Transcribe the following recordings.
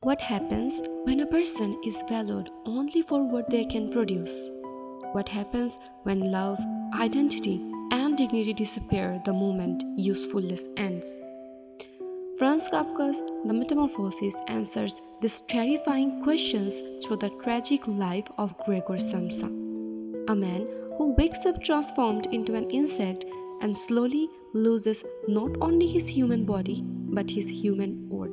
What happens when a person is valued only for what they can produce? What happens when love, identity, and dignity disappear the moment usefulness ends? Franz Kafka's The Metamorphosis answers these terrifying questions through the tragic life of Gregor Samsa, a man who wakes up transformed into an insect and slowly loses not only his human body but his human worth.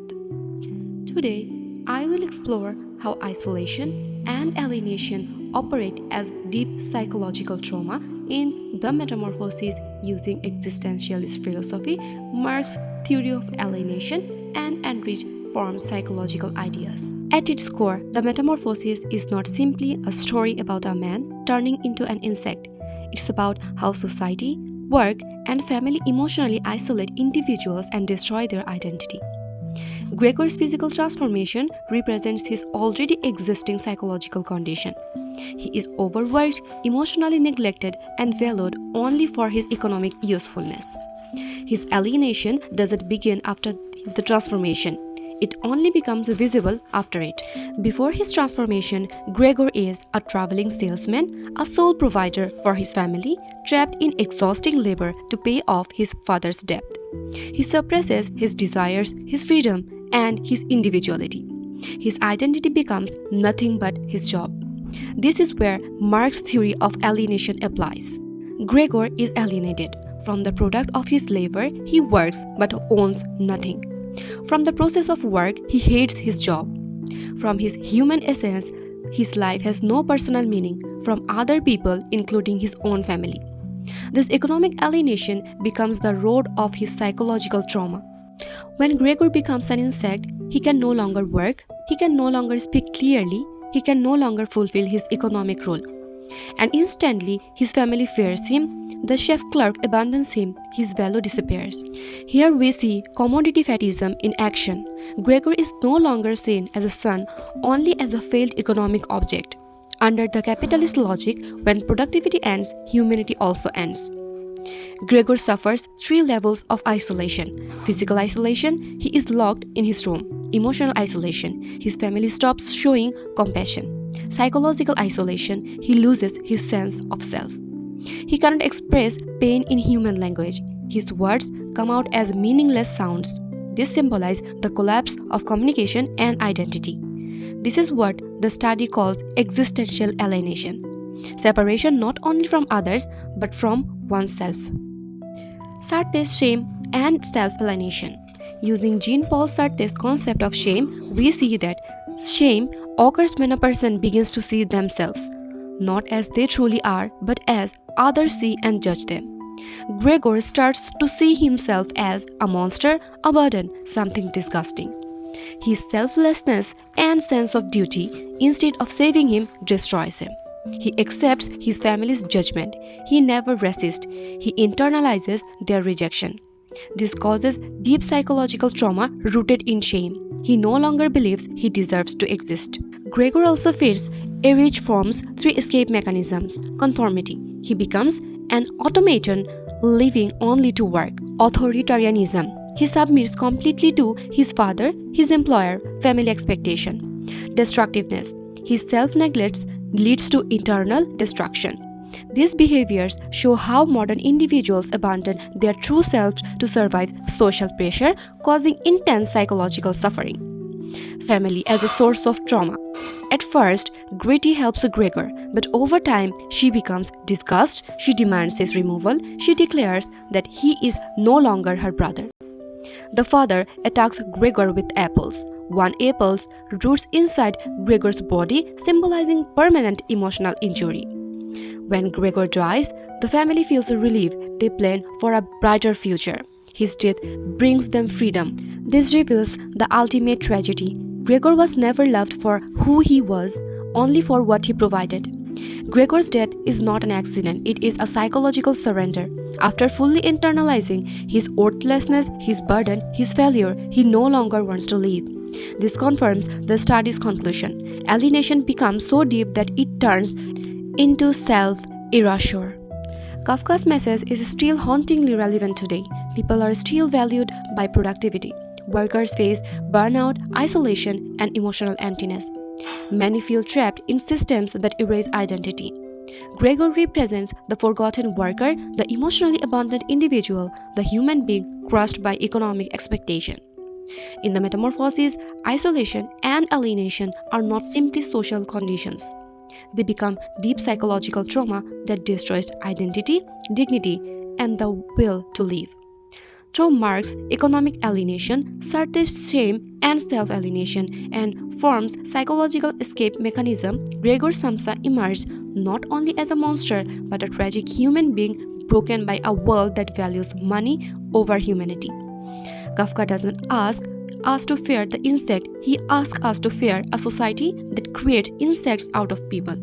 Today, I will explore how isolation and alienation operate as deep psychological trauma in The Metamorphosis using existentialist philosophy, Marx's theory of alienation, and enriched form psychological ideas. At its core, The Metamorphosis is not simply a story about a man turning into an insect. It's about how society, work, and family emotionally isolate individuals and destroy their identity. Gregor's physical transformation represents his already existing psychological condition. He is overworked, emotionally neglected, and valued only for his economic usefulness. His alienation doesn't begin after the transformation. It only becomes visible after it. Before his transformation, Gregor is a traveling salesman, a sole provider for his family, trapped in exhausting labor to pay off his father's debt. He suppresses his desires, his freedom, and his individuality. His identity becomes nothing but his job. This is where Marx's theory of alienation applies. Gregor is alienated. From the product of his labor, he works but owns nothing. From the process of work, he hates his job. From his human essence, his life has no personal meaning from other people, including his own family. This economic alienation becomes the root of his psychological trauma. When Gregor becomes an insect, he can no longer work, he can no longer speak clearly, he can no longer fulfill his economic role. And instantly, his family fears him, the chef clerk abandons him, his value disappears. Here we see commodity fetishism in action. Gregor is no longer seen as a son, only as a failed economic object. Under the capitalist logic, when productivity ends, humanity also ends. Gregor suffers three levels of isolation. Physical isolation, he is locked in his room. Emotional isolation, his family stops showing compassion. Psychological isolation, he loses his sense of self. He cannot express pain in human language. His words come out as meaningless sounds. This symbolizes the collapse of communication and identity. This is what the study calls existential alienation. Separation not only from others but from oneself. Sartre's shame and self-alienation. Using Jean-Paul Sartre's concept of shame, we see that shame occurs when a person begins to see themselves, not as they truly are, but as others see and judge them. Gregor starts to see himself as a monster, a burden, something disgusting. His selflessness and sense of duty, instead of saving him, destroys him. He accepts his family's judgment. He never resists. He internalizes their rejection. This causes deep psychological trauma rooted in shame. He no longer believes he deserves to exist. Gregor also fears Erich Fromm's three escape mechanisms. Conformity. He becomes an automaton living only to work. Authoritarianism. He submits completely to his father, his employer, family expectation. Destructiveness. His self-neglect leads to internal destruction. These behaviors show how modern individuals abandon their true selves to survive social pressure, causing intense psychological suffering. Family as a source of trauma. At first, Gritty helps Gregor, but over time, she becomes disgusted, she demands his removal, she declares that he is no longer her brother. The father attacks Gregor with apples. One apple roots inside Gregor's body, symbolizing permanent emotional injury. When Gregor dies, the family feels relief. They plan for a brighter future. His death brings them freedom. This reveals the ultimate tragedy. Gregor was never loved for who he was, only for what he provided. Gregor's death is not an accident, it is a psychological surrender. After fully internalizing his worthlessness, his burden, his failure, he no longer wants to live. This confirms the study's conclusion. Alienation becomes so deep that it turns into self-erasure. Kafka's message is still hauntingly relevant today. People are still valued by productivity. Workers face burnout, isolation, and emotional emptiness. Many feel trapped in systems that erase identity. Gregor represents the forgotten worker, the emotionally abandoned individual, the human being crushed by economic expectation. In the Metamorphosis, isolation and alienation are not simply social conditions. They become deep psychological trauma that destroys identity, dignity, and the will to live. Through Marx's economic alienation, Sartre's shame and self-alienation, and Fromm's psychological escape mechanism, Gregor Samsa emerged not only as a monster but a tragic human being broken by a world that values money over humanity. Kafka doesn't ask us to fear the insect, he asks us to fear a society that creates insects out of people.